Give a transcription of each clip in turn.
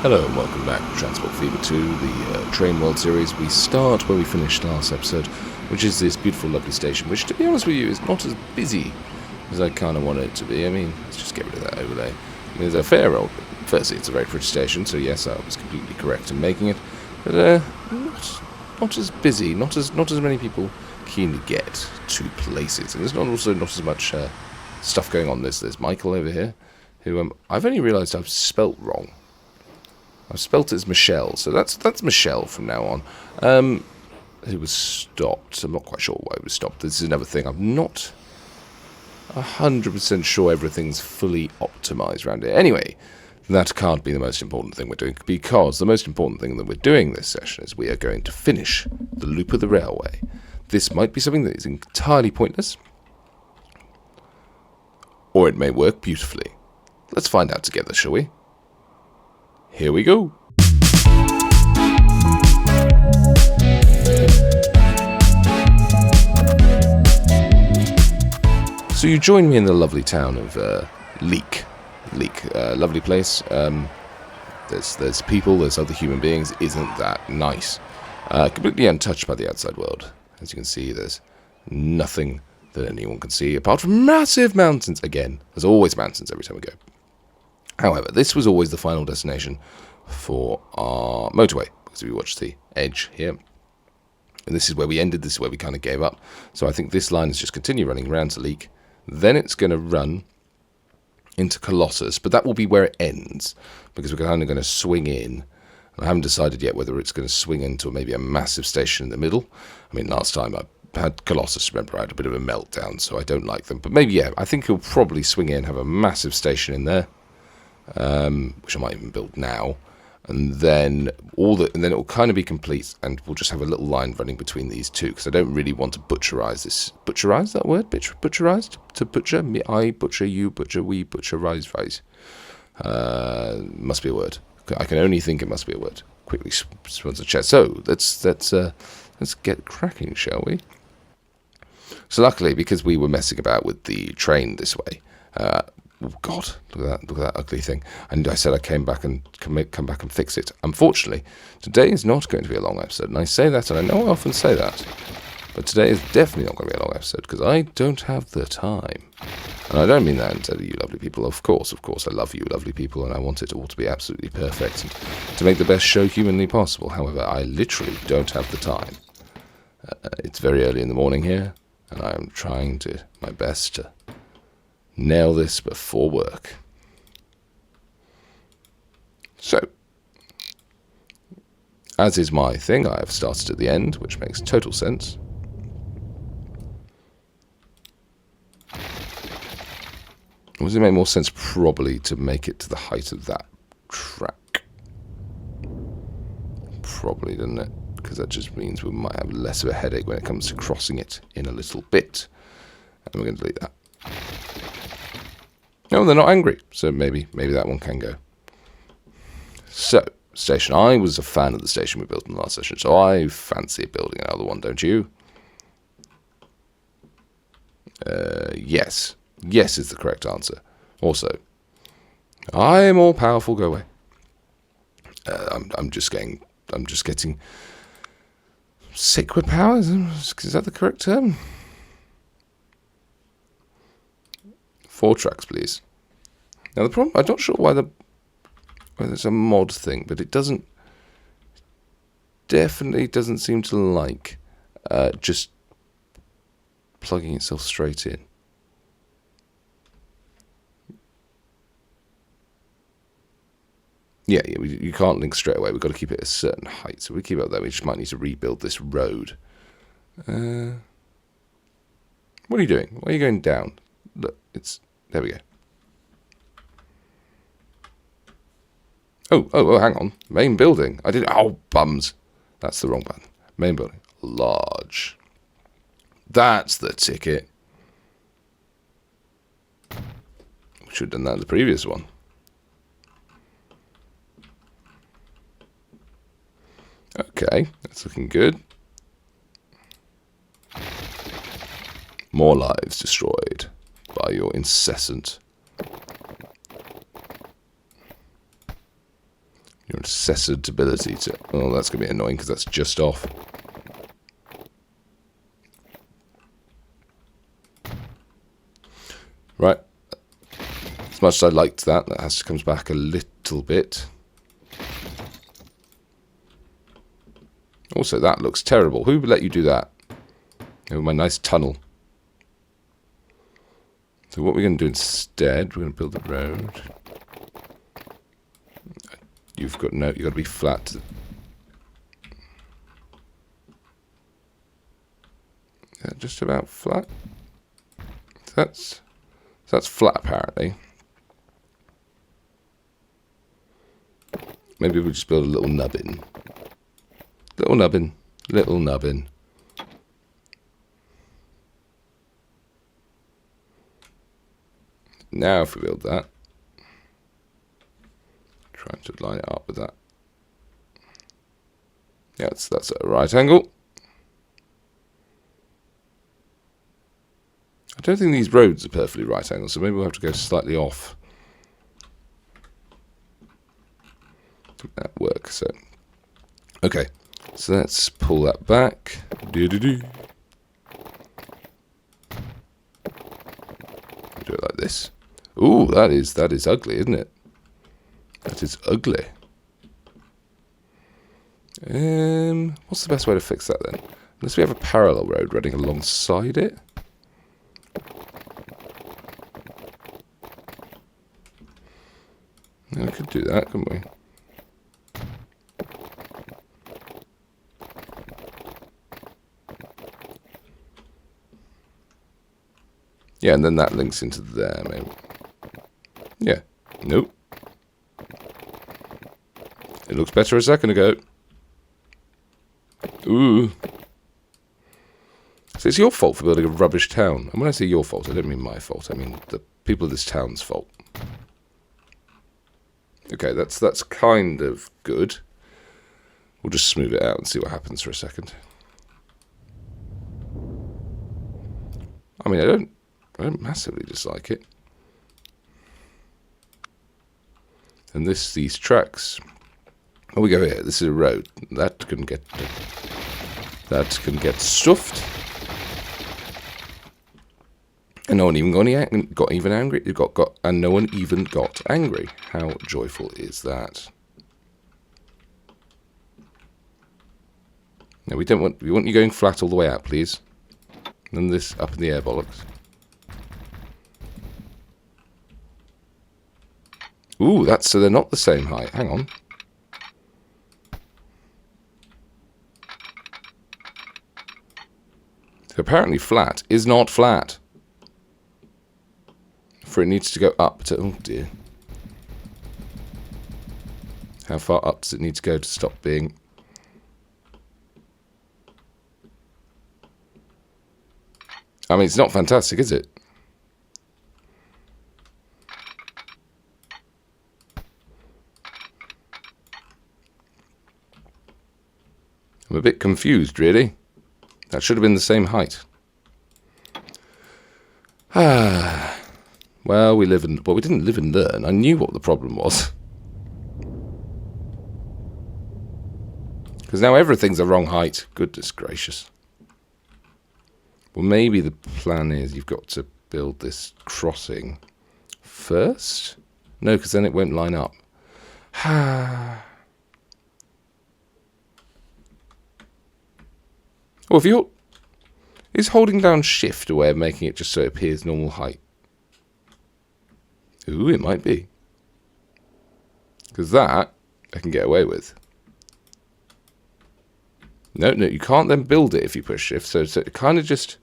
Hello and welcome back to Transport Fever 2, the Train World series. We start where we finished last episode, which is this beautiful, lovely station, which, to be honest with you, is not as busy as I kind of want it to be. I mean, let's just get rid of that overlay. There's a fair old... Firstly, it's a very pretty station, so yes, I was completely correct in making it. But not as busy, not as many people keen to get to places. And there's not as much stuff going on. There's Michael over here, who I've only realised I've spelt wrong. I've spelt it as Michelle, so that's Michelle from now on. It was stopped. I'm not quite sure why it was stopped. This is another thing. I'm not 100% sure everything's fully optimised around here. Anyway, that can't be the most important thing we're doing, because the most important thing that we're doing this session is we are going to finish the loop of the railway. This might be something that is entirely pointless, or it may work beautifully. Let's find out together, shall we? Here we go. So you join me in the lovely town of Leek. Lovely place. There's people, there's other human beings. Isn't that nice? Completely untouched by the outside world. As you can see, there's nothing that anyone can see apart from massive mountains. Again, there's always mountains every time we go. However, this was always the final destination for our motorway, because we watched the edge here. And this is where we ended, this is where we kind of gave up. So I think this line is just continue running around to Leek. Then it's going to run into Colossus, but that will be where it ends, because we're kind of going to swing in. And I haven't decided yet whether it's going to swing into maybe a massive station in the middle. I mean, last time I had Colossus, remember, I had a bit of a meltdown, so I don't like them. But maybe, yeah, I think he'll probably swing in, have a massive station in there. Which I might even build now, and then it will kind of be complete, and we'll just have a little line running between these two, because I don't really want to butcherize this. Butcherize, that word? Butcherized? To butcher? Me, I butcher, you butcher, we butcherize. Must be a word. I can only think it must be a word. Quickly sponsor chat. So let's get cracking, shall we? So luckily, because we were messing about with the train this way. Oh God! Look at that ugly thing. And I said I come back and fix it. Unfortunately, today is not going to be a long episode. And I say that, and I know I often say that, but today is definitely not going to be a long episode, because I don't have the time. And I don't mean that to you lovely people. Of course, I love you lovely people, and I want it all to be absolutely perfect and to make the best show humanly possible. However, I literally don't have the time. It's very early in the morning here, and I am trying my best to nail this before work. So, as is my thing, I have started at the end, which makes total sense. Does it make more sense probably to make it to the height of that track? Probably, doesn't it? Because that just means we might have less of a headache when it comes to crossing it in a little bit. And we're going to delete that. No, they're not angry, so maybe that one can go. So, station. I was a fan of the station we built in the last session, so I fancy building another one, don't you? Yes. Yes is the correct answer. Also, I am all powerful, go away. I'm just getting sick with powers. Is that the correct term? 4 tracks, please. Now the problem, I'm not sure whether it's a mod thing, but it definitely doesn't seem to like just plugging itself straight in. Yeah, you can't link straight away. We've got to keep it at a certain height. So we keep it up there. We just might need to rebuild this road. What are you doing? Why are you going down? Look, there we go. Oh, hang on. Main building. Bums. That's the wrong button. Main building. Large. That's the ticket. We should have done that in the previous one. Okay, that's looking good. More lives destroyed by your incessant Your accessibility to... Oh, that's going to be annoying because that's just off. Right. As much as I liked that, that has to come back a little bit. Also, that looks terrible. Who would let you do that? Oh, my nice tunnel. So what we're going to do instead, we're going to build a road. You've got to be flat. Is that just about flat? That's flat apparently. Maybe we'll just build a little nubbin. Little nubbin. Little nubbin. Now if we build that. Trying to line it up with that. Yeah, that's at a right angle. I don't think these roads are perfectly right angles, so maybe we'll have to go slightly off. That works. So, okay, so let's pull that back. Do. Do it like this. Ooh, that is ugly, isn't it? That is ugly. What's the best way to fix that then? Unless we have a parallel road running alongside it. Yeah, we could do that, couldn't we? Yeah, and then that links into there, maybe. Yeah. Nope. It looks better a second ago. Ooh. So it's your fault for building a rubbish town. And when I say your fault, I don't mean my fault. I mean the people of this town's fault. Okay, that's kind of good. We'll just smooth it out and see what happens for a second. I mean, I don't massively dislike it. And these tracks. Oh, we go here. This is a road. That can get stuffed. And no one even got angry. And no one even got angry. How joyful is that? No, we want you going flat all the way out, please. And then this up in the air bollocks. Ooh, so they're not the same height. Hang on. So apparently flat is not flat. For it needs to go up to... Oh dear. How far up does it need to go to stop being... I mean, it's not fantastic, is it? I'm a bit confused, really. That should have been the same height. Well, we didn't live and learn. I knew what the problem was. Because now everything's the wrong height. Goodness gracious. Well, maybe the plan is you've got to build this crossing first? No, because then it won't line up. Well, is holding down shift a way of making it just so it appears normal height? Ooh, it might be. Because that I can get away with. No, you can't then build it if you push shift, so it kind of just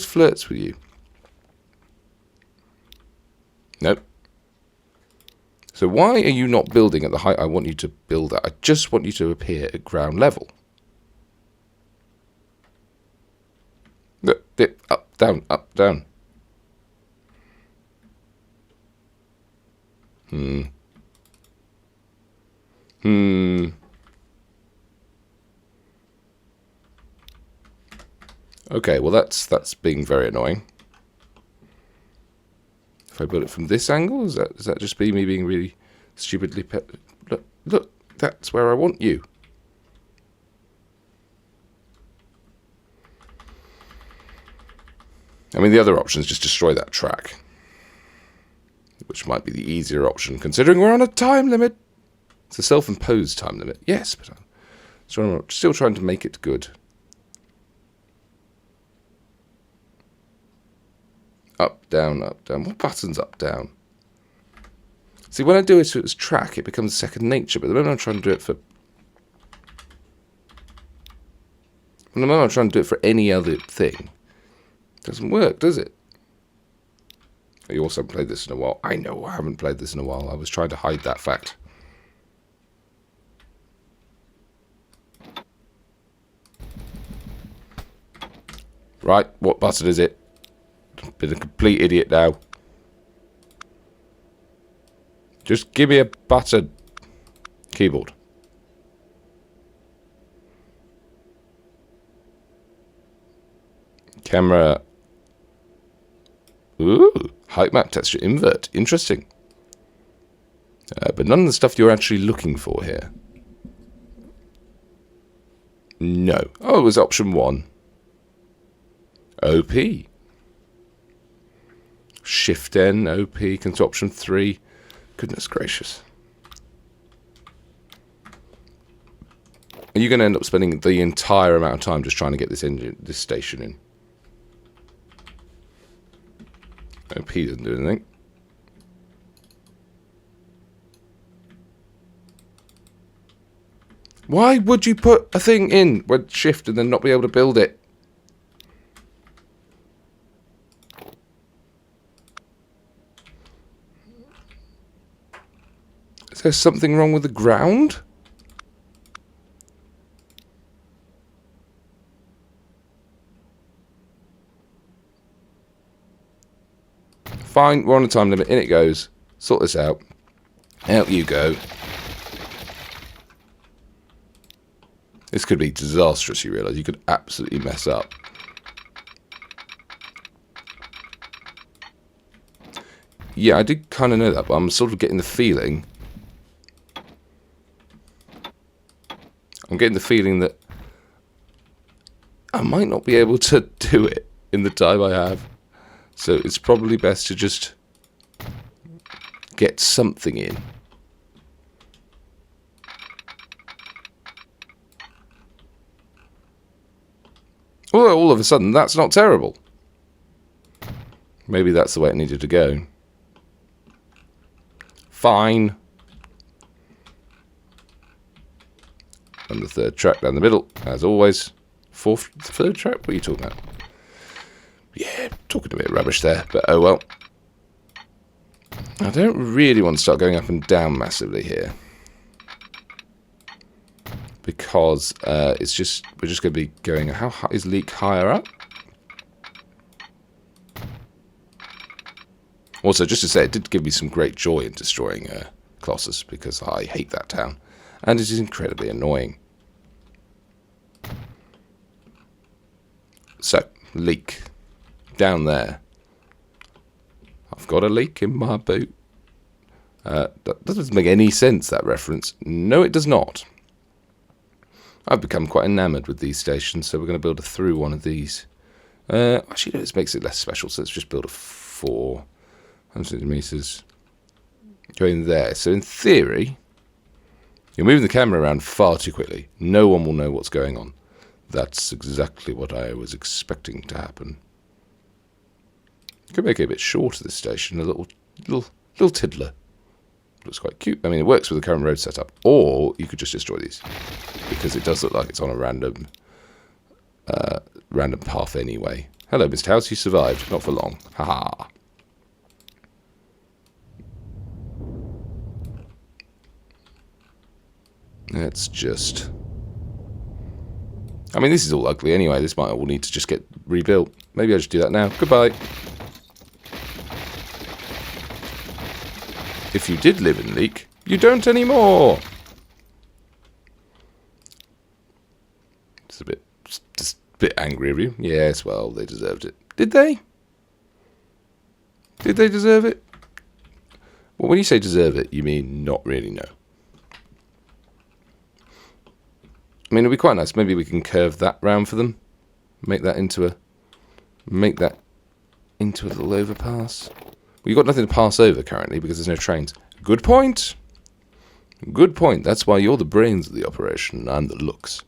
flirts with you. Nope. So why are you not building at the height I want you to build at? I just want you to appear at ground level. Dip, up, down, up, down. Okay, well that's being very annoying. If I build it from this angle, does that just be me being really stupidly That's where I want you. I mean, the other option is just destroy that track, which might be the easier option, considering we're on a time limit. It's a self-imposed time limit, yes, but I'm still trying to make it good. Up, down, up, down. What button's up, down? See, when I do it as track, it becomes second nature, but the moment I'm trying to do it for... the moment I'm trying to do it for any other thing, it doesn't work, does it? You also haven't played this in a while. I know I haven't played this in a while. I was trying to hide that fact. Right, what button is it? Been a complete idiot now. Just give me a button. Keyboard. Camera. Ooh, height map texture invert. Interesting. But none of the stuff you're actually looking for here. No. Oh, it was option 1. OP. Shift N, OP, comes to option 3. Goodness gracious. Are you going to end up spending the entire amount of time just trying to get this station in? OP doesn't do anything. Why would you put a thing in with shift and then not be able to build it? Is there something wrong with the ground? Fine, we're on a time limit. In it goes. Sort this out. Out you go. This could be disastrous, you realise. You could absolutely mess up. Yeah, I did kind of know that, but I'm sort of getting the feeling... I'm getting the feeling that I might not be able to do it in the time I have. So it's probably best to just get something in. Well, all of a sudden, that's not terrible. Maybe that's the way it needed to go. Fine. And the third track down the middle, as always. Third track? What are you talking about? Yeah, talking a bit of rubbish there, but oh well. I don't really want to start going up and down massively here. Because we're just going to be going... How high is leak higher up? Also, just to say, it did give me some great joy in destroying Colossus, because I hate that town. And it is incredibly annoying. So, leak. Down there. I've got a leak in my boot. That doesn't make any sense, that reference. No, it does not. I've become quite enamoured with these stations, so we're going to build through one of these. Actually, no, this makes it less special, so let's just build a 400 meters going there. So in theory, you're moving the camera around far too quickly. No one will know what's going on. That's exactly what I was expecting to happen. Could make it a bit shorter, this station, a little tiddler. Looks quite cute. I mean, it works with the current road setup. Or you could just destroy these, because it does look like it's on a random path anyway. Hello, Mr. House. You survived. Not for long. Haha. Let's just... I mean, this is all ugly anyway. This might all need to just get rebuilt. Maybe I'll just do that now. Goodbye. If you did live in Leek, you don't anymore. It's just a bit angry of you. Yes, well, they deserved it. Did they? Did they deserve it? Well, when you say deserve it, you mean not really know. I mean, it'd be quite nice. Maybe we can curve that round for them. Make that into a little overpass. We've got nothing to pass over currently because there's no trains. Good point. Good point. That's why you're the brains of the operation. I'm the looks.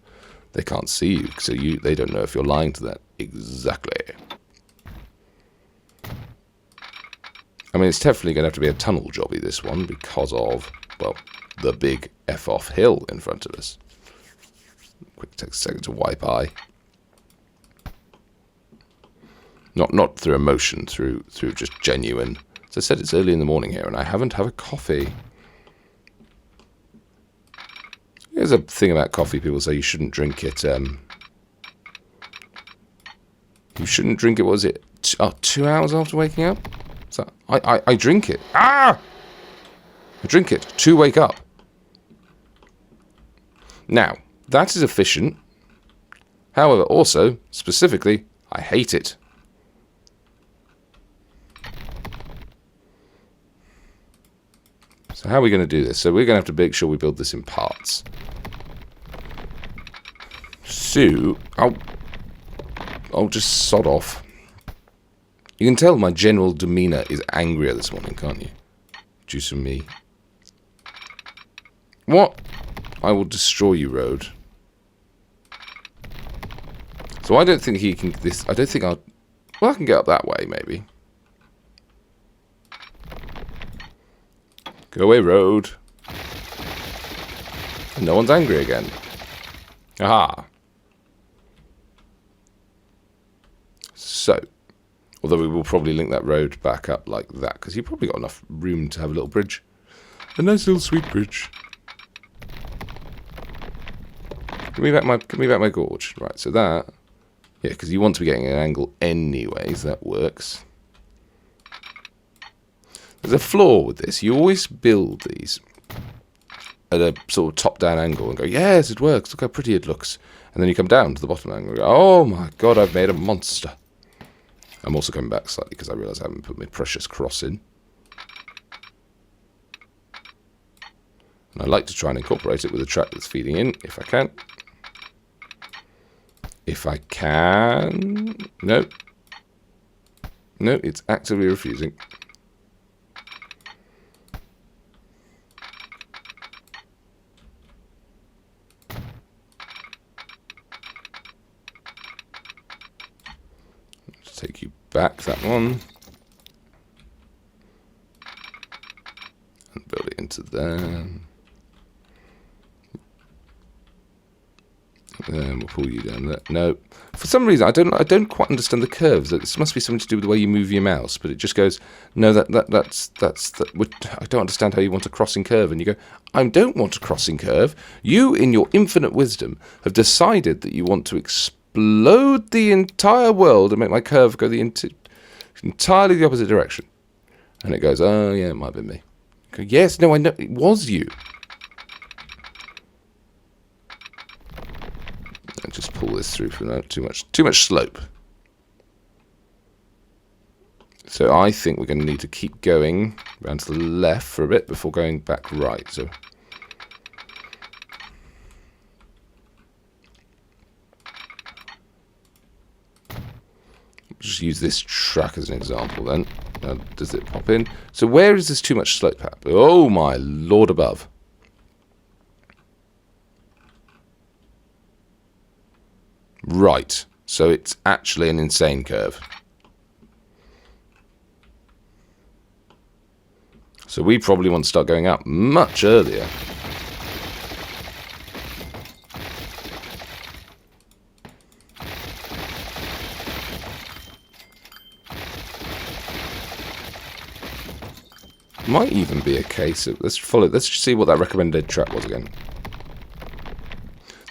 They can't see you, so they don't know if you're lying to that. Exactly. I mean, it's definitely going to have to be a tunnel jobby, this one, because of, well, the big F-off hill in front of us. Quick, take a second to wipe eye. Not through emotion, through just genuine. As I said, it's early in the morning here, and I haven't had a coffee. There's a thing about coffee. People say you shouldn't drink it. You shouldn't drink it. What was it? 2 hours after waking up. So I drink it. I drink it to wake up. Now that is efficient. However, also specifically, I hate it. So how are we going to do this? So we're going to have to make sure we build this in parts. So I'll just sod off. You can tell my general demeanour is angrier this morning, can't you? Due to me. What? I will destroy you, road. So I don't think he can... I don't think I'll... Well, I can get up that way, maybe. Go away, road. And no one's angry again. Aha. So... Although we will probably link that road back up like that, because you've probably got enough room to have a little bridge. A nice little sweet bridge. Give me back my gorge. Right, so that... Yeah, because you want to be getting an angle anyway, so that works. There's a flaw with this. You always build these at a sort of top-down angle and go, yes, it works. Look how pretty it looks. And then you come down to the bottom angle and go, oh my god, I've made a monster. I'm also coming back slightly because I realise I haven't put my precious cross in. And I like to try and incorporate it with a track that's feeding in, if I can. If I can... No. No, it's actively refusing. Take you back, that one. And build it into there. Then we'll pull you down there. No. For some reason, I don't quite understand the curves. This must be something to do with the way you move your mouse, but it just goes, no, that's I don't understand how you want a crossing curve. And you go, I don't want a crossing curve. You, in your infinite wisdom, have decided that you want to explode the entire world and make my curve go entirely the opposite direction. And it goes, oh yeah, it might have been me. I go, yes, no, I know, it was you. And just pull this through for no, too much slope. So I think we're going to need to keep going around to the left for a bit before going back right. So just use this track as an example then. Now, does it pop in? So where is this too much slope at? Oh my lord above. Right. So it's actually an insane curve. So we probably want to start going up much earlier. Might even be a case of, let's see what that recommended track was again.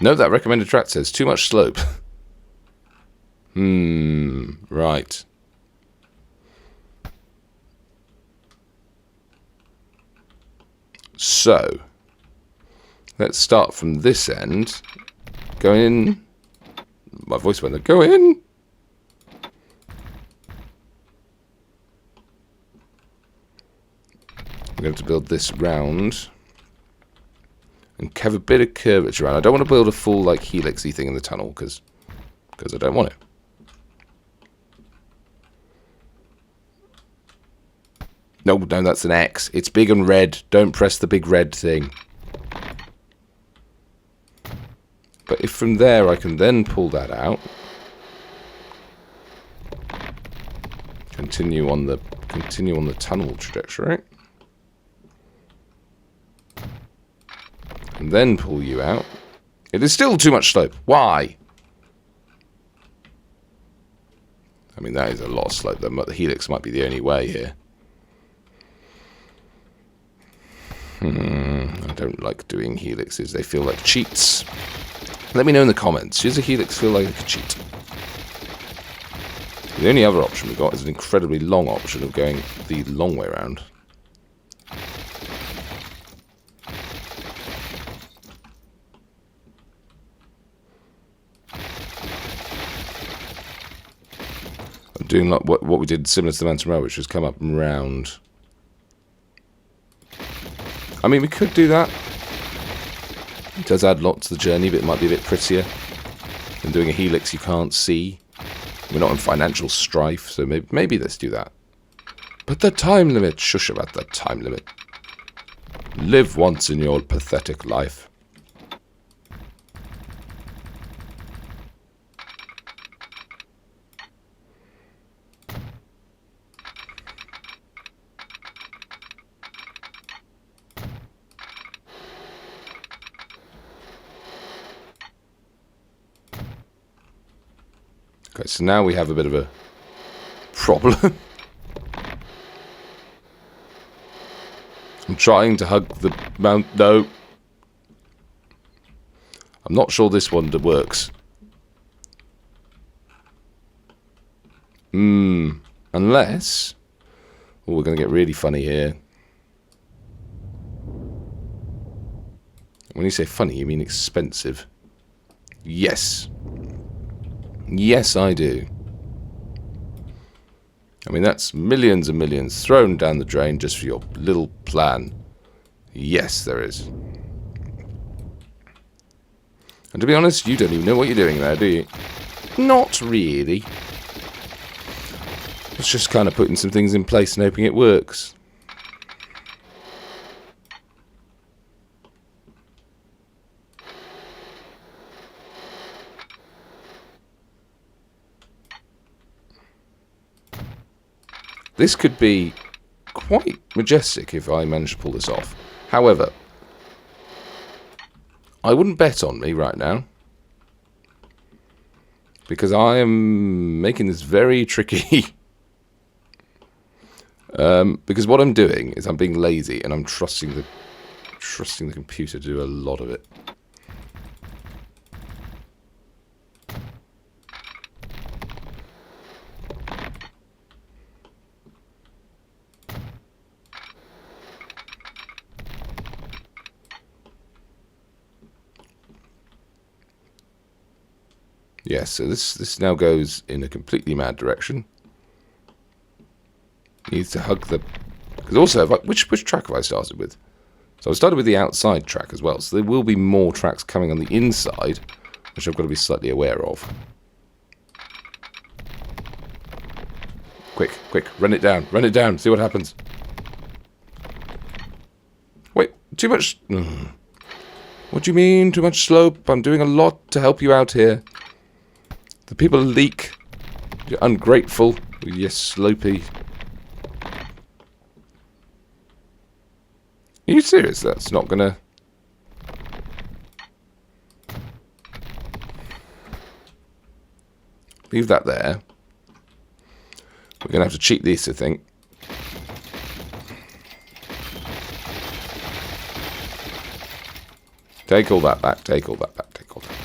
No, that recommended track says too much slope. Right. So, let's start from this end. Go in. My voice went there. Go in. We're going to build this round. and have a bit of curvature around. I don't want to build a full like helixy thing in the tunnel because I don't want it. No, that's an X. It's big and red. Don't press the big red thing. But if from there I can then pull that out, continue on the tunnel trajectory, and then pull you out. It is still too much slope. Why? I mean, that is a lot of slope. The helix might be the only way here. I don't like doing helixes. They feel like cheats. Let me know in the comments. Does a helix feel like a cheat? The only other option we've got is an incredibly long option of going the long way around. I'm doing like what we did similar to the Mountain Rail, which was come up and round. I mean, we could do that. It does add lots to the journey, but it might be a bit prettier than doing a helix you can't see. We're not in financial strife, so maybe let's do that. But the time limit, shush about the time limit. Live once in your pathetic life. Okay, so now we have a bit of a problem. I'm trying to hug the mount. No. I'm not sure this one works. Unless... Oh, we're going to get really funny here. When you say funny, you mean expensive. Yes. Yes, I do. I mean, that's millions and millions thrown down the drain just for your little plan. Yes, there is. And to be honest, you don't even know what you're doing there, do you? Not really. It's just kind of putting some things in place and hoping it works. This could be quite majestic if I manage to pull this off. However, I wouldn't bet on me right now, because I am making this very tricky. Because what I'm doing is I'm being lazy and I'm trusting the computer to do a lot of it. Yes, so this now goes in a completely mad direction. Needs to hug the... Because also, which track have I started with? So I started with the outside track as well. So there will be more tracks coming on the inside, which I've got to be slightly aware of. Quick, quick, run it down, see what happens. Wait, too much... What do you mean, too much slope? I'm doing a lot to help you out here. The people leak. You're ungrateful. You're slopey. Are you serious? That's not gonna... Leave that there. We're gonna have to cheat this, I think. Take all that back, take all that back, take all that back.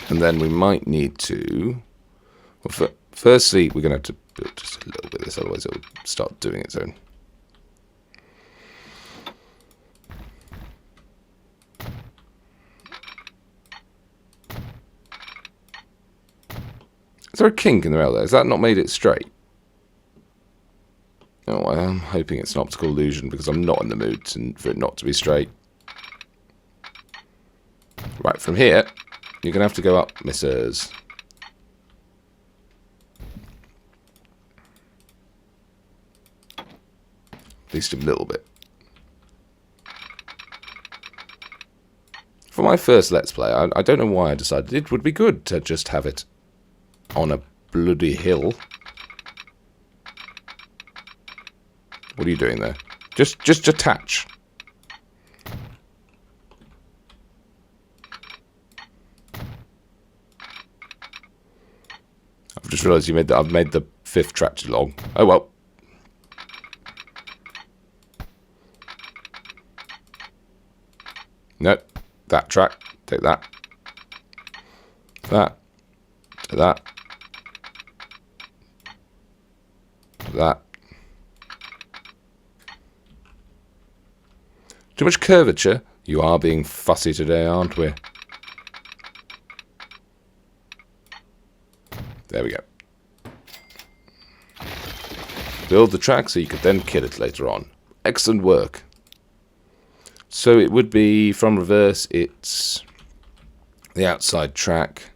And then we might need to... Well, firstly, we're going to have to build just a little bit of this, otherwise it will start doing its own. Is there a kink in the rail there? Has that not made it straight? Oh, hoping it's an optical illusion because I'm not in the mood for it not to be straight. Right, from here, you're going to have to go up, missus. At least a little bit. For my first Let's Play, I don't know why I decided it would be good to just have it on a bloody hill. What are you doing there? Just attach. I've just realised I've made the 5th track too long. Oh well. No, that track. Take that. That. Take that. Take that. Too much curvature? You are being fussy today, aren't we? There we go. Build the track so you could then kill it later on. Excellent work. So it would be, from reverse, it's the outside track.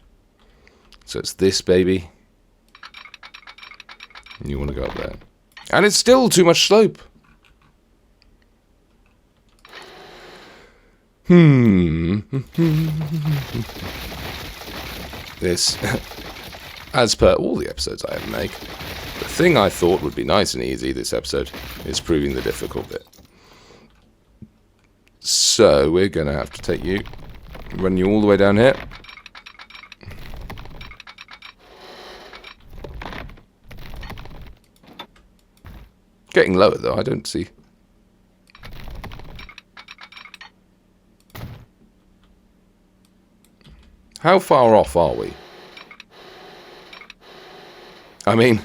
So it's this baby. And you want to go up there. And it's still too much slope. This, as per all the episodes I ever make, the thing I thought would be nice and easy this episode is proving the difficult bit. So we're going to have to take you, run you all the way down here. Getting lower though, I don't see. How far off are we? I mean,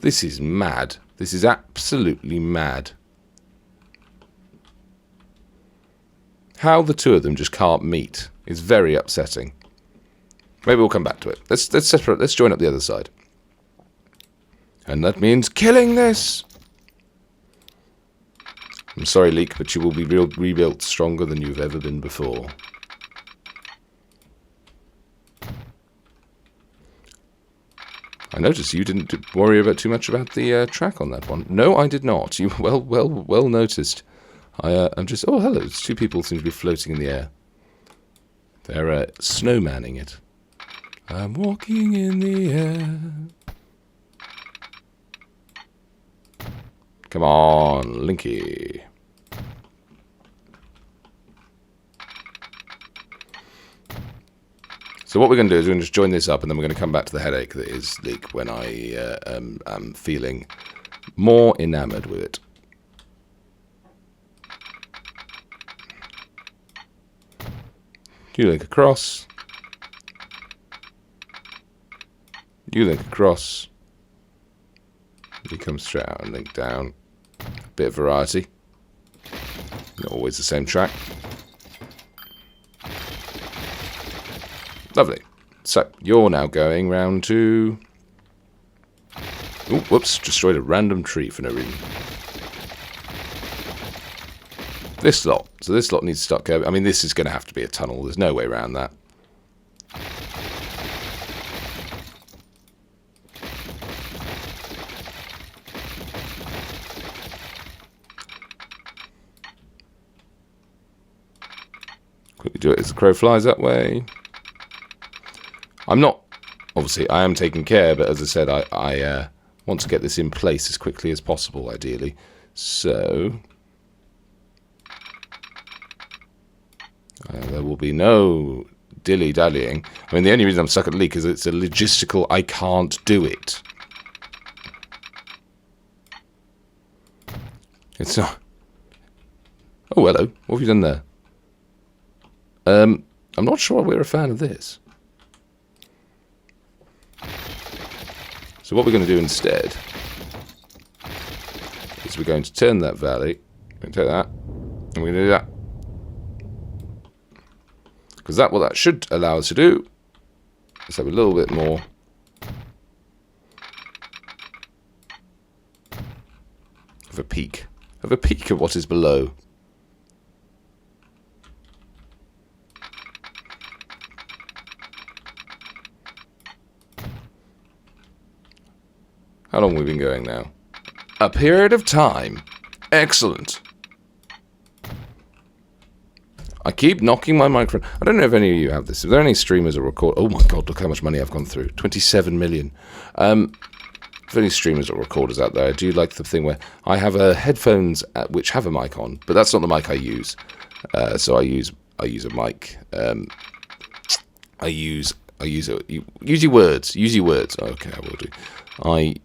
this is mad. This is absolutely mad. How the two of them just can't meet is very upsetting. Maybe we'll come back to it. Let's separate. Let's join up the other side. And that means killing this. I'm sorry, Leek, but you will be rebuilt stronger than you've ever been before. I noticed you didn't worry about too much about the track on that one. No, I did not. You well noticed. I'm just... Oh, hello. Two people seem to be floating in the air. They're snowmanning it. I'm walking in the air. Come on, Linky. So what we're going to do is we're going to just join this up, and then we're going to come back to the headache that is Leek when I am feeling more enamoured with it. You link across. You link across. You come straight out and link down. Bit of variety. Not always the same track. Lovely. So, you're now going round to... Oh, whoops. Destroyed a random tree for no reason. This lot. So this lot needs to start curving. I mean, this is going to have to be a tunnel. There's no way around that. Quickly do it as the crow flies that way. I'm not... Obviously, I am taking care, but as I said, I want to get this in place as quickly as possible, ideally. So... there will be no dilly-dallying. I mean, the only reason I'm stuck at Leek is it's a logistical... I can't do it. It's not... Oh, hello. What have you done there? I'm not sure we're a fan of this. So what we're going to do instead is we're going to turn that valley. We're going to take that. And we're going to do that. Because what that should allow us to do is have a little bit more Have a peek. Have a peek at what is below. How long have we been going now? A period of time. Excellent. I keep knocking my microphone. I don't know if any of you have this. If there are any streamers or record... Oh my god, look how much money I've gone through. 27 million. If any streamers or recorders out there, I do like the thing where I have headphones which have a mic on, but that's not the mic I use. So I use a mic. Use your words. Use your words. Okay, I will do. I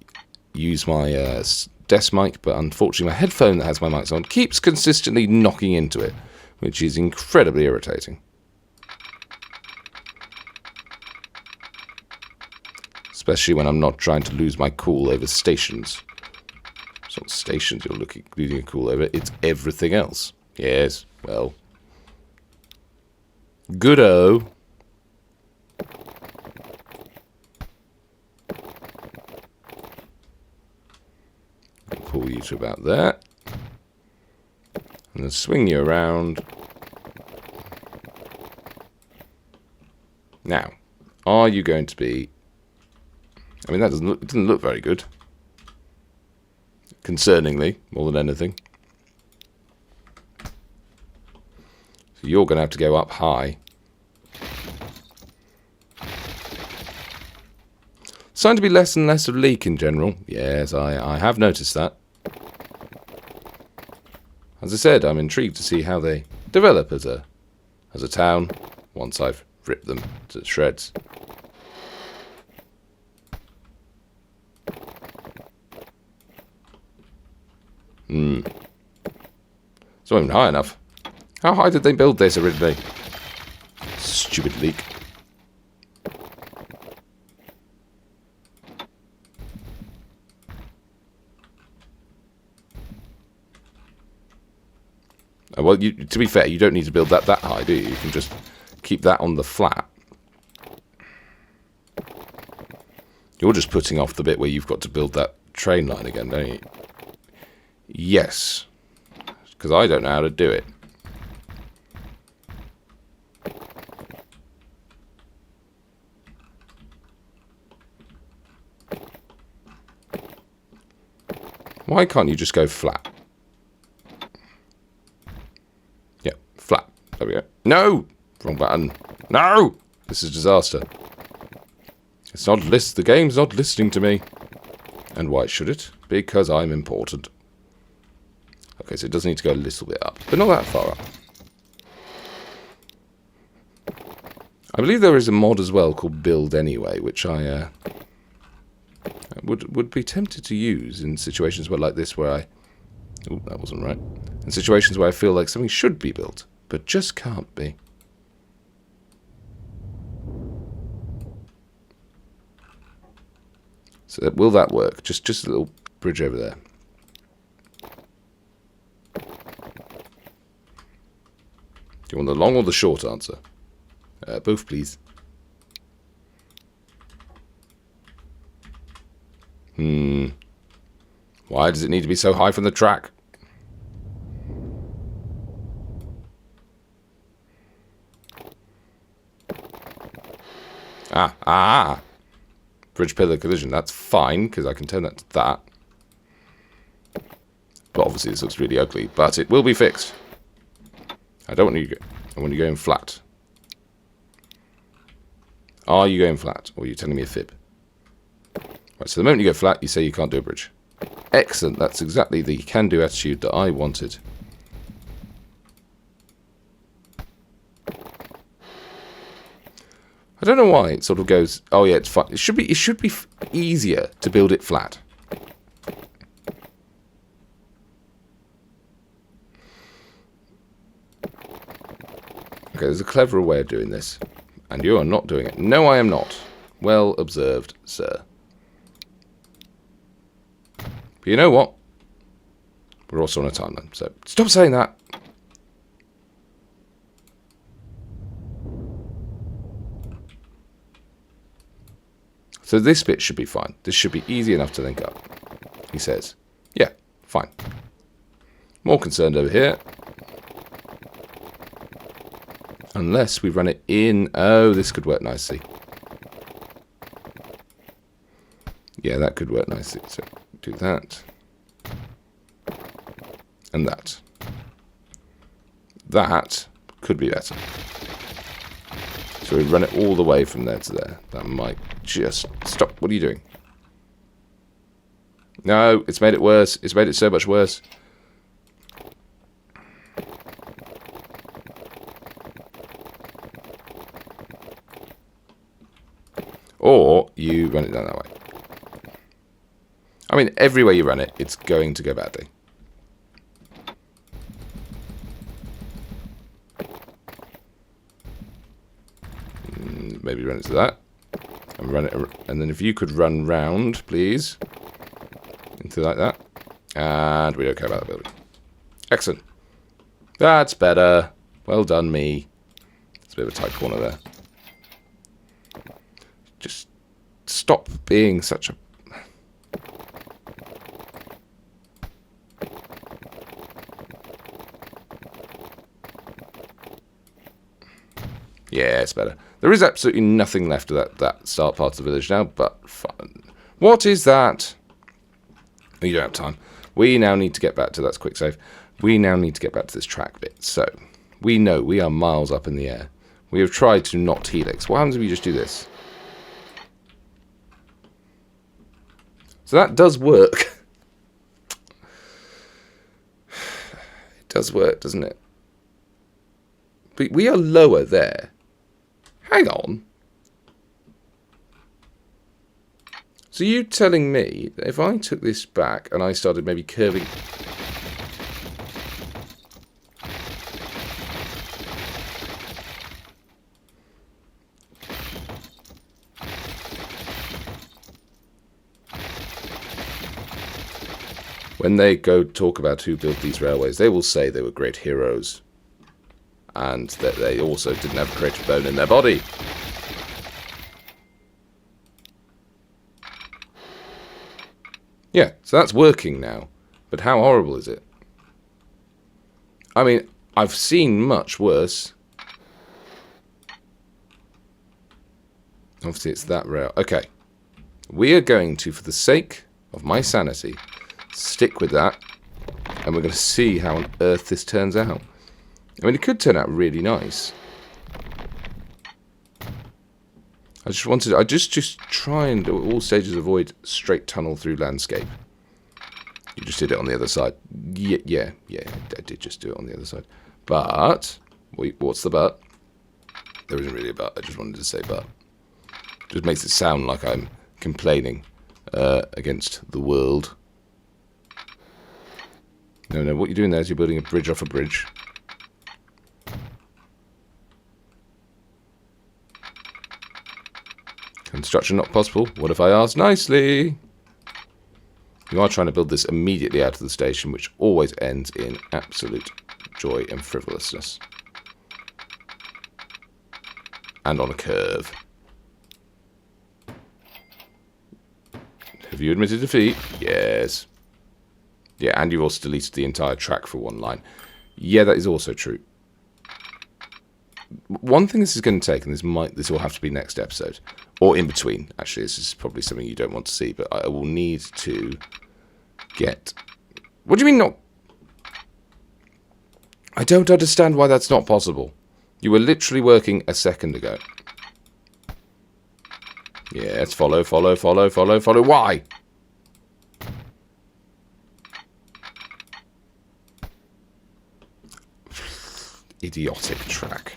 use my desk mic, but unfortunately my headphone that has my mics on keeps consistently knocking into it, which is incredibly irritating. Especially when I'm not trying to lose my cool over stations. It's not stations you're losing a cool over, it's everything else. Yes, well. Good-o. Pull you to about there. And then swing you around. Now, are you going to be... I mean, it doesn't look very good. Concerningly, more than anything. So you're going to have to go up high. Starting to be less and less of leak in general. Yes, I have noticed that. As I said, I'm intrigued to see how they develop as a town once I've ripped them to shreds. It's not even high enough. How high did they build this originally? Stupid leak. Well, to be fair, you don't need to build that high, do you? You can just keep that on the flat. You're just putting off the bit where you've got to build that train line again, don't you? Yes. Because I don't know how to do it. Why can't you just go flat? Yeah, flat. There we go. No! Wrong button. No! This is a disaster. It's not the game's not listening to me. And why should it? Because I'm important. Okay, so it does need to go a little bit up, but not that far up. I believe there is a mod as well called Build Anyway, which I would be tempted to use in situations where like this, where I... Oh, that wasn't right. In situations where I feel like something should be built, but just can't be. So will that work? Just a little bridge over there. Do you want the long or the short answer? Both, please. Why does it need to be so high from the track? Bridge pillar collision. That's fine, because I can turn that to that. But obviously this looks really ugly. But it will be fixed. I don't want you to go... I want you going flat. Are you going flat? Or are you telling me a fib? Right, so the moment you go flat, you say you can't do a bridge. Excellent. That's exactly the can-do attitude that I wanted. I don't know why it sort of goes... Oh yeah, it's fine. It should be easier to build it flat. Okay, there's a cleverer way of doing this. And you are not doing it. No, I am not. Well observed, sir. But you know what? We're also on a timeline, so stop saying that. So this bit should be fine. This should be easy enough to link up. He says, yeah, Fine. More concerned over here. Unless we run it in... Oh, this could work nicely. Yeah, that could work nicely. So do that. And that. That could be better. So we run it all the way from there to there. That might just... Stop. What are you doing? No, it's made it worse. It's made it so much worse. Or you run it down that way. I mean, every way you run it, it's going to go badly. Maybe run it to that. And run it, and then if you could run round, please. Into like that. And we don't care about the building. Excellent. That's better. Well done, me. It's a bit of a tight corner there. Just stop being such a... Yeah, it's better. There is absolutely nothing left of that start part of the village now, but fun. What is that? Oh, you don't have time. We now need to get back to... That's quick save. We now need to get back to this track bit. So, we know we are miles up in the air. We have tried to not helix. What happens if you just do this? So that does work. It does work, doesn't it? But we are lower there. Hang on. So you telling me that if I took this back and I started maybe curving... When they go talk about who built these railways, they will say they were great heroes. And that they also didn't have a creative bone in their body. Yeah, so that's working now. But how horrible is it? I mean, I've seen much worse. Obviously, it's that rail. Okay. We are going to, for the sake of my sanity, stick with that. And we're going to see how on earth this turns out. I mean, it could turn out really nice. I just try and at all stages avoid straight tunnel through landscape. You just did it on the other side. Yeah, I did just do it on the other side. But, what's the but? There isn't really a but, I just wanted to say but. It just makes it sound like I'm complaining against the world. No, what you're doing there is you're building a bridge off a bridge. Construction not possible. What if I ask nicely? You are trying to build this immediately out of the station, which always ends in absolute joy and frivolousness. And on a curve. Have you admitted defeat? Yes. Yeah, and you also deleted the entire track for one line. Yeah, that is also true. One thing this is going to take, and this will have to be next episode, or in between. Actually, this is probably something you don't want to see, but I will need to get... What do you mean not... I don't understand why that's not possible. You were literally working a second ago. Yes, follow. Why? Idiotic track.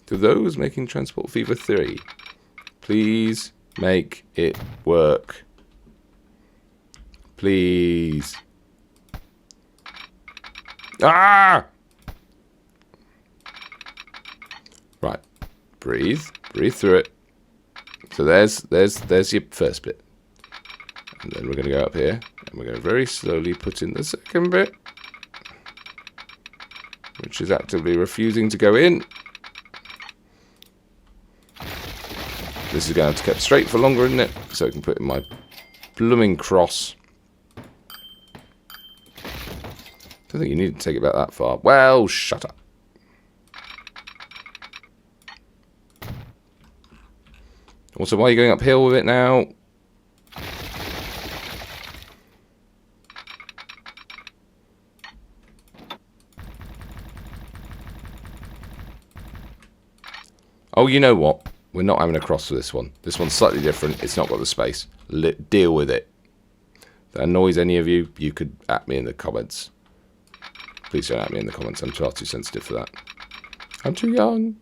To those making Transport Fever 3, please make it work. Please. Ah! Right. Breathe through it. So there's your first bit. And then we're going to go up here. And we're going to very slowly put in the second bit. Which is actively refusing to go in. This is going to have to keep straight for longer, isn't it? So I can put in my blooming cross. Don't think you need to take it back that far. Well, shut up. Also, why are you going uphill with it now? Oh, you know what? We're not having a cross for this one. This one's slightly different. It's not got the space. Deal with it. If that annoys any of you, you could at me in the comments. Please don't at me in the comments. I'm far too sensitive for that. I'm too young.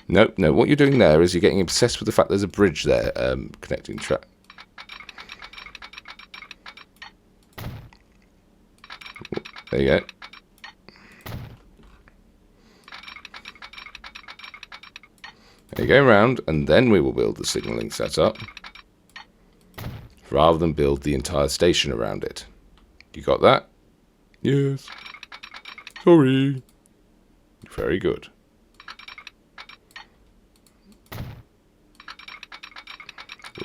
No, no. What you're doing there is you're getting obsessed with the fact there's a bridge there connecting track. There you go. There you go round, and then we will build the signalling setup, rather than build the entire station around it. You got that? Yes. Sorry. Very good. We'll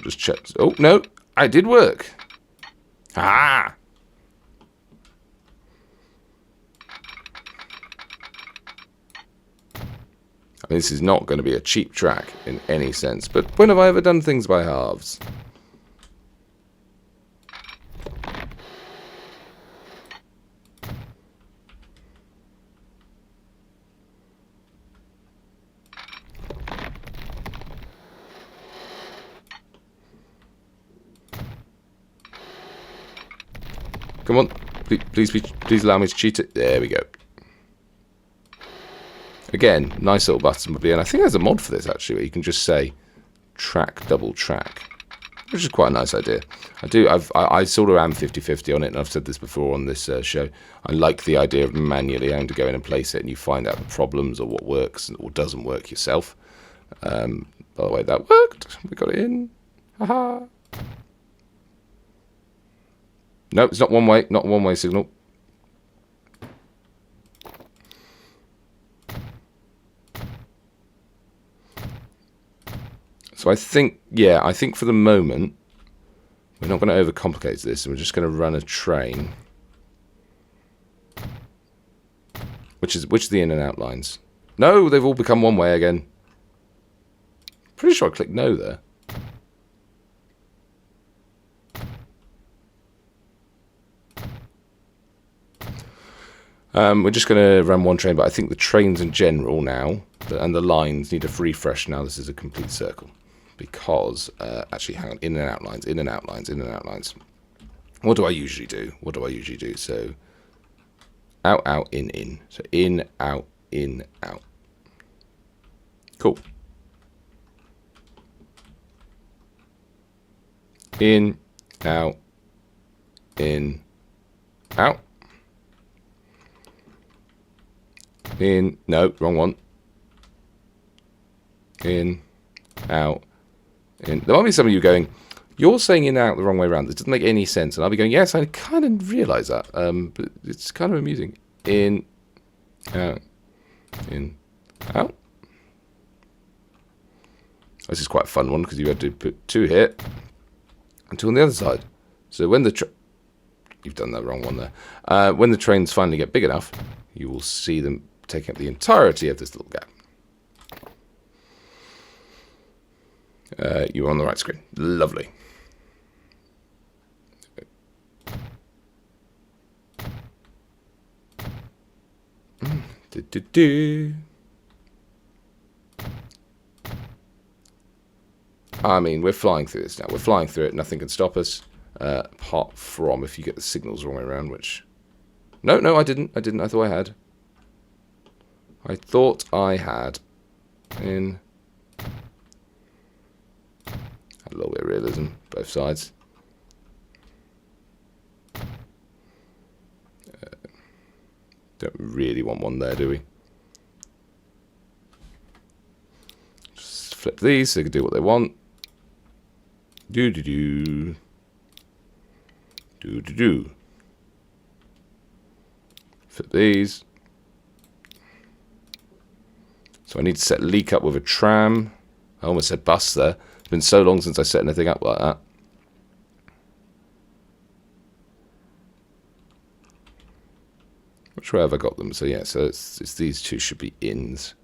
just check. Oh, no. I did work. Ah! I mean, this is not going to be a cheap track in any sense, but when have I ever done things by halves? Come on, please allow me to cheat it. There we go. Again, nice little button, and I think there's a mod for this actually, where you can just say track double track, which is quite a nice idea. I sort of am 50-50 on it, and I've said this before on this show. I like the idea of manually having to go in and place it, and you find out the problems or what works or doesn't work yourself. By the way, that worked. We got it in. Haha. No, it's not one way. Not a one-way signal. So I think, yeah, I think for the moment, we're not going to overcomplicate this, and we're just going to run a train. Which are the in and out lines? No, they've all become one way again. Pretty sure I clicked no there. We're just going to run one train, but I think the trains in general now, and the lines need a refresh now. This is a complete circle. Because, actually, hang on, in and out lines, in and out lines, in and out lines. What do I usually do? So, out, out, in. So, in, out, out. Cool. In, out, out. In, no, wrong one. In, out, in. There might be some of you going, you're saying in and out the wrong way around. This doesn't make any sense. And I'll be going, yes, I kind of realise that. But it's kind of amusing. In, out. This is quite a fun one because you had to put 2 here and 2 on the other side. So when you've done that wrong one there. When the trains finally get big enough, you will see them taking up the entirety of this little gap. You're on the right screen. Lovely. I mean, we're flying through this now. We're flying through it. Nothing can stop us. Apart from if you get the signals the wrong way around, which... No, I didn't. I thought I had. I thought I had. In... Had a little bit of realism, both sides. Don't really want one there, do we? Just flip these so they can do what they want. Do. Fit these. So I need to set leak up with a tram. I almost said bus there. It's been so long since I set anything up like that. Which way have I got them? So yeah, so it's these two should be ins.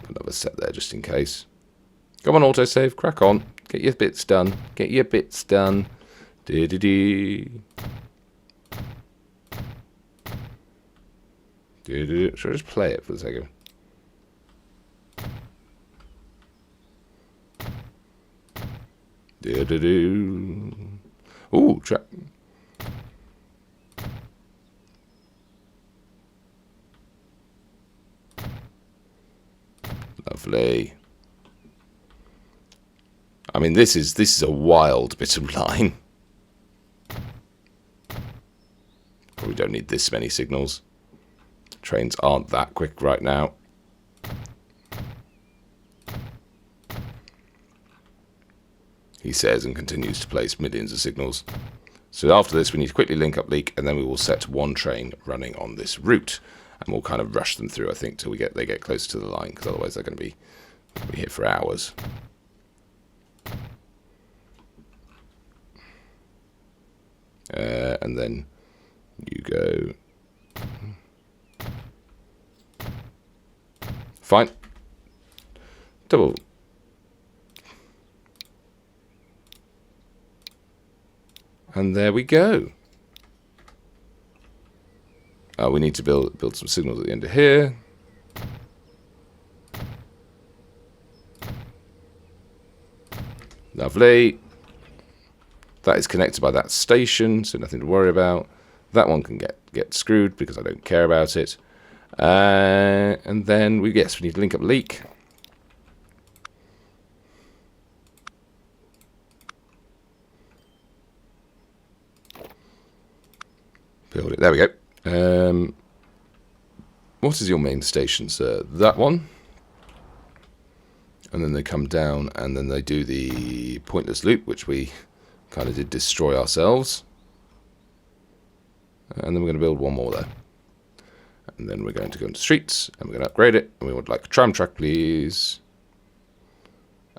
Another set there just in case. Come on, autosave, crack on. Get your bits done. Get your bits done. Dee-dee-dee. Dee-dee-dee. Should I just play it for a second? Dee-dee-dee. Ooh, track. Lovely. I mean, this is a wild bit of line. Probably don't need this many signals. Trains aren't that quick right now. He says and continues to place millions of signals. So after this, we need to quickly link up leak, and then we will set one train running on this route, and we'll kind of rush them through, I think, till they get closer to the line, because otherwise they're going to be here for hours. And then you go. Fine. Double. And there we go. We need to build some signals at the end of here. Lovely. That is connected by that station, so nothing to worry about. That one can get screwed because I don't care about it. And then we need to link up leak. Build it. There we go. What is your main station, sir? That one. And then they come down and then they do the pointless loop, which we kind of did destroy ourselves. And then we're going to build one more there. And then we're going to go into streets and we're going to upgrade it. And we would like a tram track, please.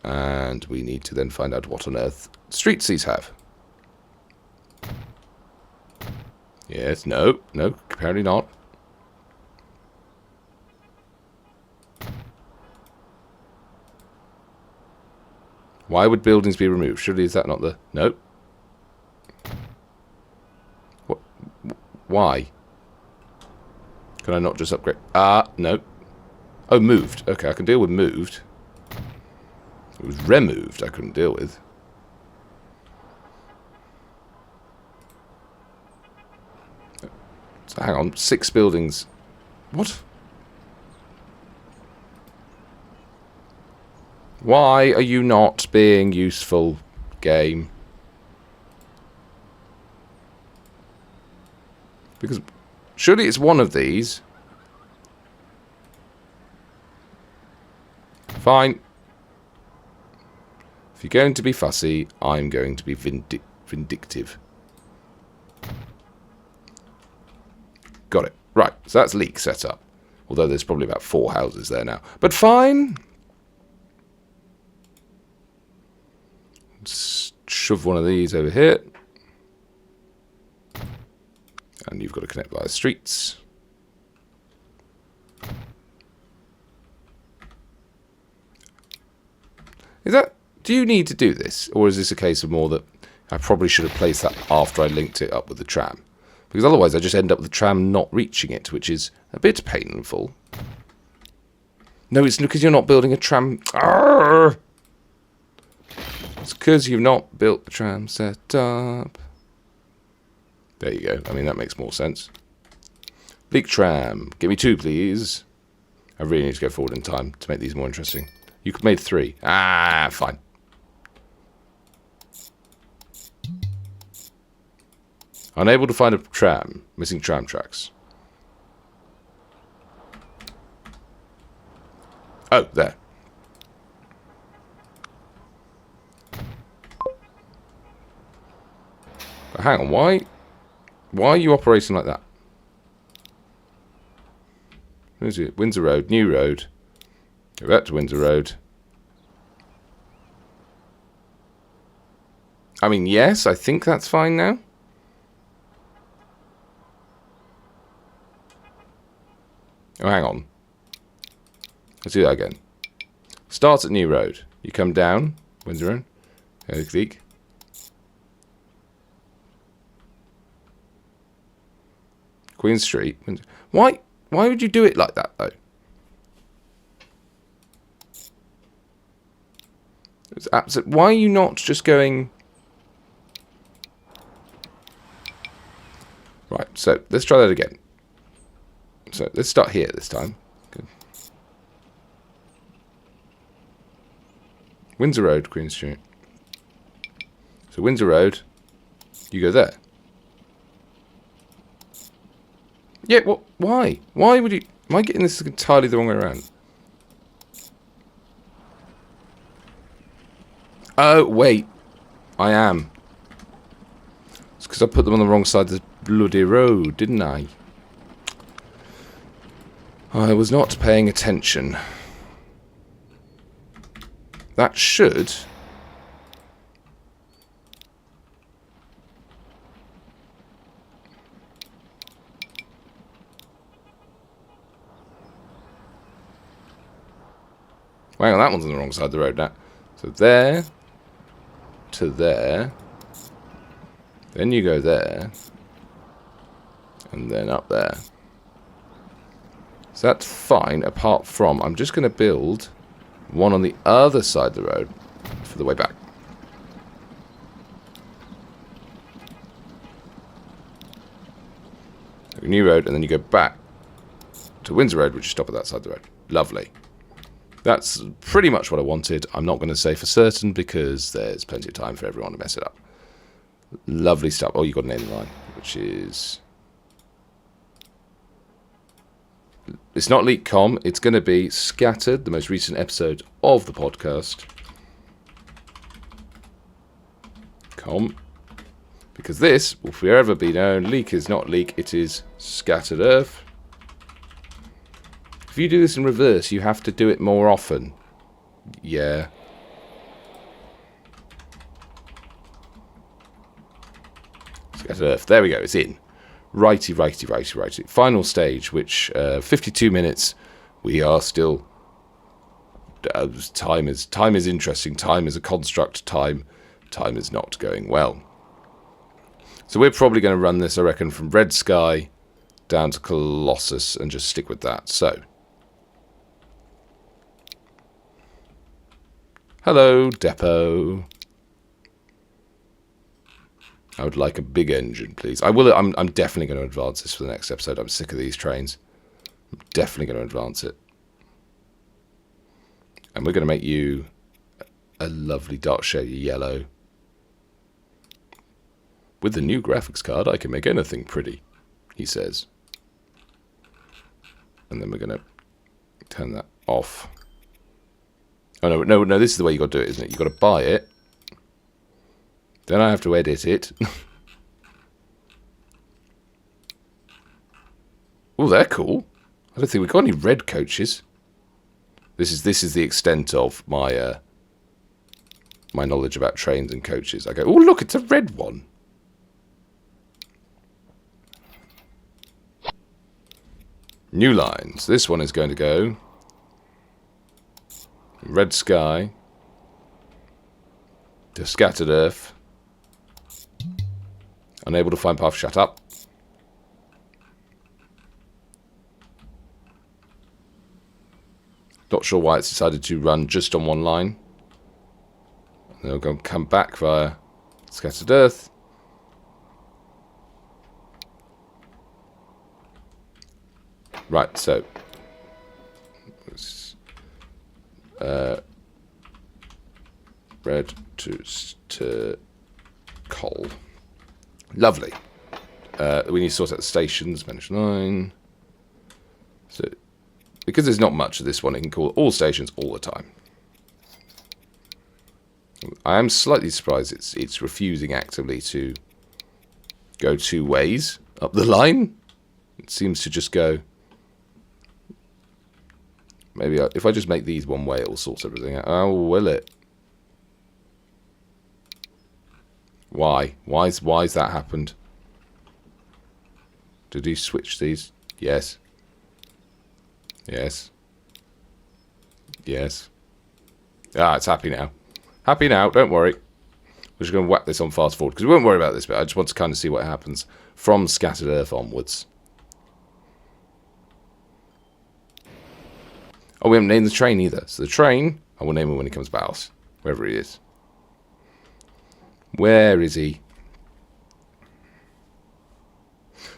And we need to then find out what on earth streets these have. Yes, no, apparently not. Why would buildings be removed? Surely is that not the... No. What? Why? Can I not just upgrade? No. Oh, moved. Okay, I can deal with moved. It was removed I couldn't deal with. So hang on, 6 buildings. What? Why are you not being useful, game? Because surely it's one of these. Fine. If you're going to be fussy, I'm going to be vindictive. Got it. Right, so that's leak set up. Although there's probably about 4 houses there now. But fine. Let's shove one of these over here. And you've got to connect via streets. Is that... Do you need to do this? Or is this a case of more that I probably should have placed that after I linked it up with the tram? Because otherwise I just end up with the tram not reaching it, which is a bit painful. No, it's because you're not building a tram... Arrgh! It's because you've not built the tram set up. There you go. I mean, that makes more sense. Leak tram. Give me 2, please. I really need to go forward in time to make these more interesting. You could made 3. Fine. Unable to find a tram. Missing tram tracks. Oh, there. But hang on, why are you operating like that? Where's it? Windsor Road, new road. Go back to Windsor Road. I mean, yes, I think that's fine now. Oh, hang on. Let's do that again. Starts at New Road. You come down, Windsor Road. Click. Queen Street. Why would you do it like that, though? It's absolute. Why are you not just going... Right, so let's try that again. So let's start here this time. Good. Windsor Road, Queen Street. So Windsor Road, you go there. Yeah, what? Why? Why would you... Am I getting this entirely the wrong way around? Oh, wait. I am. It's because I put them on the wrong side of the bloody road, didn't I? I was not paying attention. That should... Hang on, that one's on the wrong side of the road now. So there to there. Then you go there. And then up there. So that's fine, apart from I'm just going to build one on the other side of the road for the way back. New road, and then you go back to Windsor Road, which is top of that side of the road. Lovely. That's pretty much what I wanted. I'm not going to say for certain because there's plenty of time for everyone to mess it up. Lovely stuff. Oh, you got an end line, which is... It's not leak.com. It's going to be Scattered, the most recent episode of the podcast. .com. Because this will forever be known. Leak is not leak. It is Scattered Earth. If you do this in reverse, you have to do it more often. Yeah. Scattered Earth. There we go. It's in. Righty. Final stage, which 52 minutes. We are still. Time is interesting. Time is a construct. Time is not going well. So we're probably going to run this, I reckon, from Red Sky down to Colossus and just stick with that. So. Hello, depot. I would like a big engine, please. I will. I'm definitely going to advance this for the next episode. I'm sick of these trains. I'm definitely going to advance it. And we're going to make you a lovely dark shade of yellow. With the new graphics card, I can make anything pretty, he says. And then we're going to turn that off. Oh, no, this is the way you got to do it, isn't it? You've got to buy it. Then I have to edit it. Oh, they're cool. I don't think we've got any red coaches. This is the extent of my my knowledge about trains and coaches. I go, oh, look, it's a red one. New lines. This one is going to go Red Sky to Scattered Earth. Unable to find path. Shut up. Not sure why it's decided to run just on one line. And then we'll come back via Scattered Earth. Right, so red to coal. Lovely. We need to sort out the stations. Manage 9. So, because there's not much of this one, it can call all stations all the time. I am slightly surprised it's refusing actively to go two ways up the line. It seems to just go... Maybe if I just make these one way, it will sort everything out. Oh, will it? Why? Why's that happened? Did he switch these? Yes. Yes. Yes. Ah, it's happy now. Happy now, don't worry. We're just going to whack this on fast forward, because we won't worry about this bit. I just want to kind of see what happens from Scattered Earth onwards. Oh, we haven't named the train either. So the train, I will name him when he comes back, wherever he is. Where is he?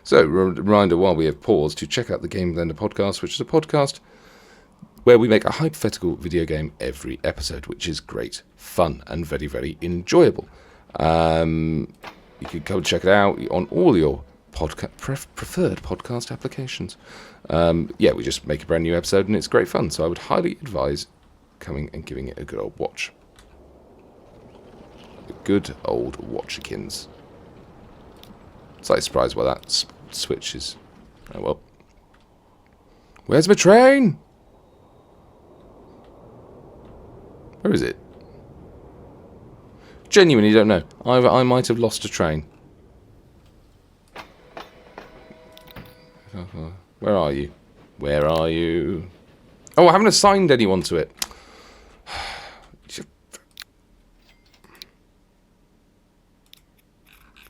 So, reminder while we have paused to check out the Game Blender podcast, which is a podcast where we make a hypothetical video game every episode, which is great fun and very, very enjoyable. You can come check it out on all your preferred podcast applications. Yeah, we just make a brand new episode and it's great fun, so I would highly advise coming and giving it a good old watch. The good old watchikins. Slightly surprised why that switch is... Oh well. Where's my train? Where is it? Genuinely don't know. I might have lost a train. Where are you? Where are you? Oh, I haven't assigned anyone to it.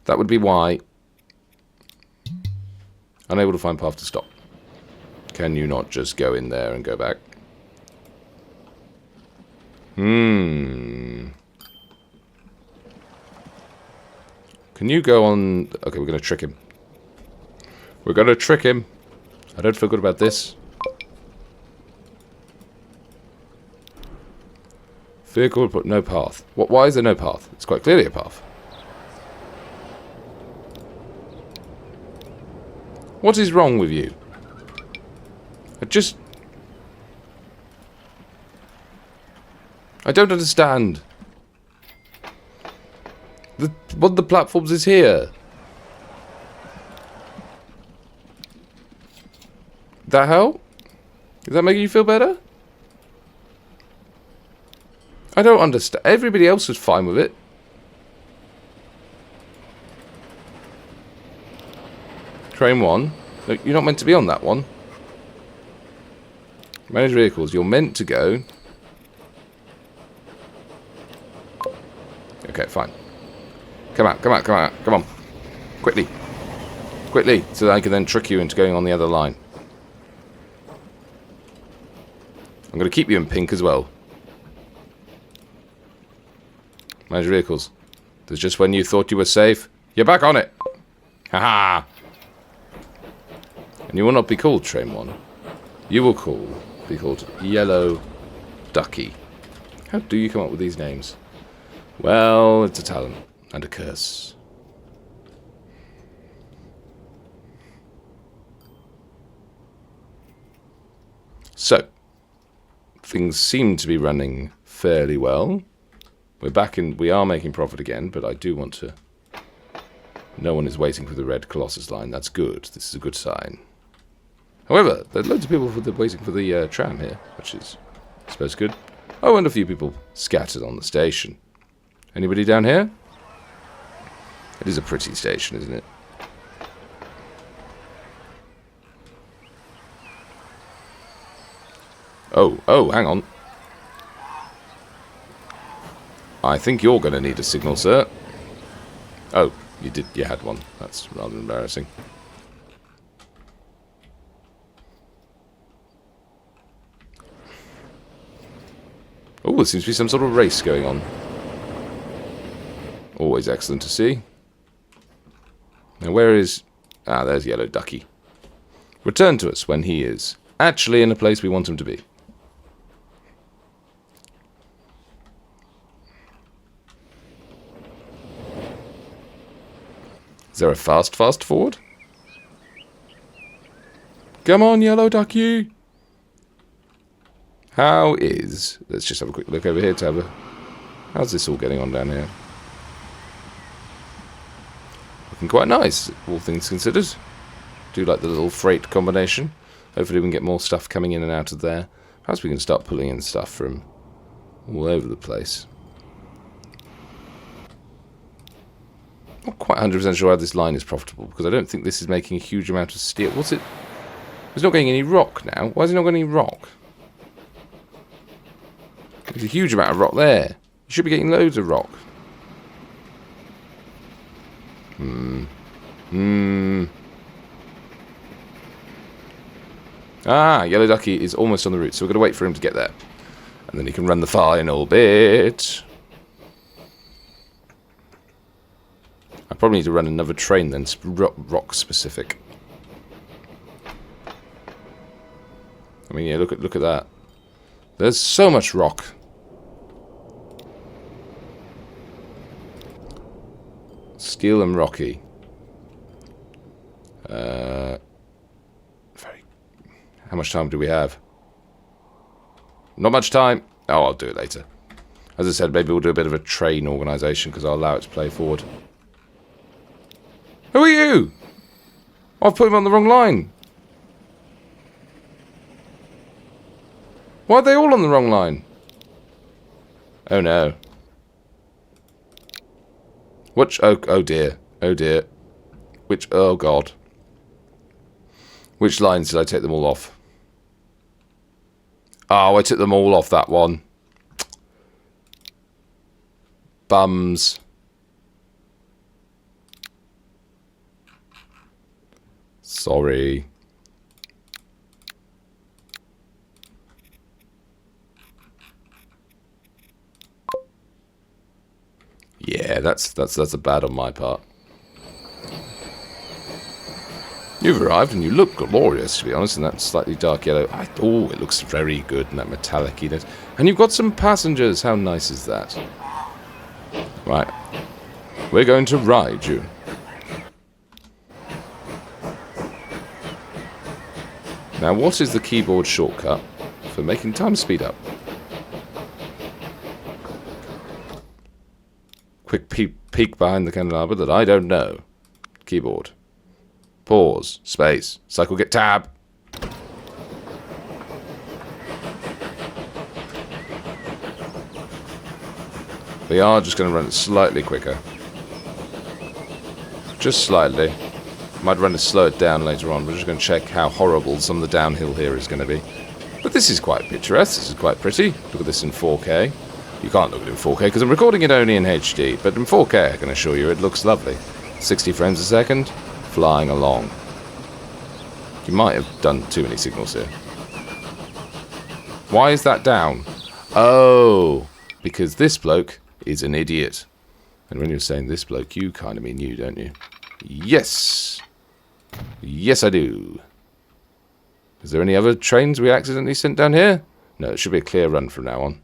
That would be why. Unable to find path to stop. Can you not just go in there and go back? Can you go on... Okay, we're going to trick him. We're going to trick him. I don't feel good about this. Vehicle, but no path. Why is there no path? It's quite clearly a path. What is wrong with you? I don't understand. One of the platforms is here. That help? Is that making you feel better? I don't understand. Everybody else was fine with it. Train 1. No, you're not meant to be on that one. Manage vehicles. You're meant to go. Okay, fine. Come out, come out, come out. Come on. Quickly. Quickly, so that I can then trick you into going on the other line. I'm going to keep you in pink as well. Manage vehicles. There's just when you thought you were safe, you're back on it. Haha. And you will not be called Train 1. You will be called Yellow Ducky. How do you come up with these names? Well, it's a talent and a curse. So, things seem to be running fairly well. We're back in. We are making profit again, but I do want to. No one is waiting for the Red Colossus line. That's good. This is a good sign. However, there are loads of people waiting for the tram here, which is, I suppose, good. Oh, and a few people scattered on the station. Anybody down here? It is a pretty station, isn't it? Oh, hang on. I think you're going to need a signal, sir. Oh, you had one. That's rather embarrassing. Oh, there seems to be some sort of race going on. Always excellent to see. Now, where is... Ah, there's Yellow Ducky. Return to us when he is actually in a place we want him to be. Is there a fast forward? Come on, Yellow Ducky! How is... Let's just have a quick look over here to have a... How's this all getting on down here? Looking quite nice, all things considered. Do like the little freight combination. Hopefully we can get more stuff coming in and out of there. Perhaps we can start pulling in stuff from all over the place. Not quite 100% sure how this line is profitable, because I don't think this is making a huge amount of steel. What's it? It's not getting any rock now. Why is it not getting any rock? There's a huge amount of rock there. You should be getting loads of rock. Ah, Yellow Ducky is almost on the route, so we're going to wait for him to get there. And then he can run the final bit. I probably need to run another train then, rock specific. I mean, yeah, look at that. There's so much rock. Steel and rocky. How much time do we have? Not much time. Oh, I'll do it later. As I said, maybe we'll do a bit of a train organisation, because I'll allow it to play forward. Who are you? I've put him on the wrong line. Why are they all on the wrong line? Oh no. Which? Oh dear. Oh dear. Which? Oh god. Which lines did I take them all off? Oh, I took them all off that one. Bums. Sorry. Yeah, that's a bad on my part. You've arrived and you look glorious, to be honest, in that slightly dark yellow. Oh, it looks very good in that metallic-iness. And you've got some passengers. How nice is that? Right. We're going to ride you. Now, what is the keyboard shortcut for making time speed up? Quick peek behind the candelabra that I don't know. Keyboard. Pause. Space. Cycle get tab. We are just going to run it slightly quicker. Just slightly. Might run to slow it down later on. We're just going to check how horrible some of the downhill here is going to be. But this is quite picturesque. This is quite pretty. Look at this in 4K. You can't look at it in 4K because I'm recording it only in HD. But in 4K, I can assure you, it looks lovely. 60 frames a second. Flying along. You might have done too many signals here. Why is that down? Oh, because this bloke is an idiot. And when you're saying this bloke, you kind of mean you, don't you? Yes. Yes, I do. Is there any other trains we accidentally sent down here? No, it should be a clear run from now on.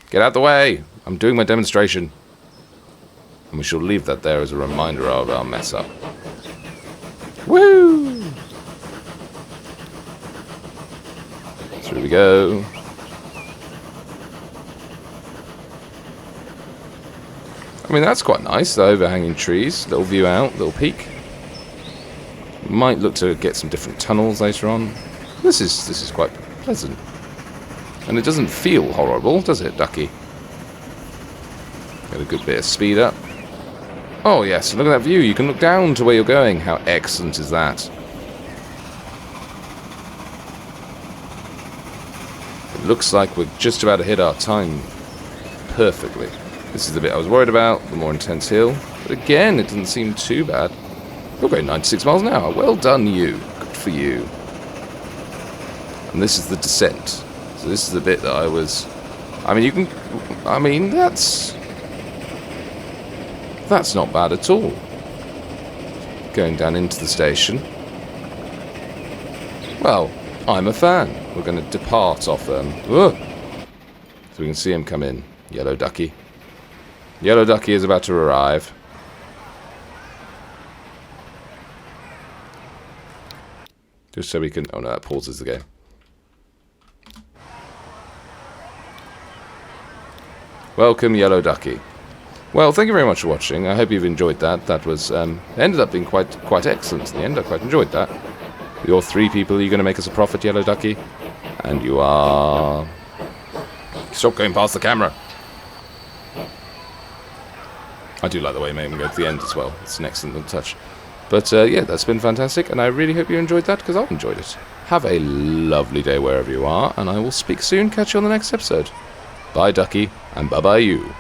Get out the way. I'm doing my demonstration. And we shall leave that there as a reminder of our mess up. Woo! Through we go. I mean, that's quite nice, the overhanging trees. Little view out, little peak. Might look to get some different tunnels later on. This is quite pleasant. And it doesn't feel horrible, does it, Ducky? Got a good bit of speed up. Oh yes, look at that view. You can look down to where you're going. How excellent is that? It looks like we're just about to hit our time perfectly. This is the bit I was worried about, the more intense hill. But again, it doesn't seem too bad. You're going 96 miles an hour. Well done, you. Good for you. And this is the descent. So this is the bit that I was... I mean, you can... I mean, that's not bad at all. Going down into the station. Well, I'm a fan. We're going to depart off... So we can see him come in. Yellow Ducky. Yellow Ducky is about to arrive. Just so we can... Oh no, that pauses the game. Welcome, Yellow Ducky. Well, thank you very much for watching. I hope you've enjoyed that. That was ended up being quite excellent in the end. I quite enjoyed that. You're 3 people. You're going to make us a profit, Yellow Ducky, and you are. Stop going past the camera. I do like the way you made him go to the end as well. It's an excellent little touch. But yeah, that's been fantastic, and I really hope you enjoyed that, because I've enjoyed it. Have a lovely day wherever you are, and I will speak soon. Catch you on the next episode. Bye, Ducky, and bye-bye you.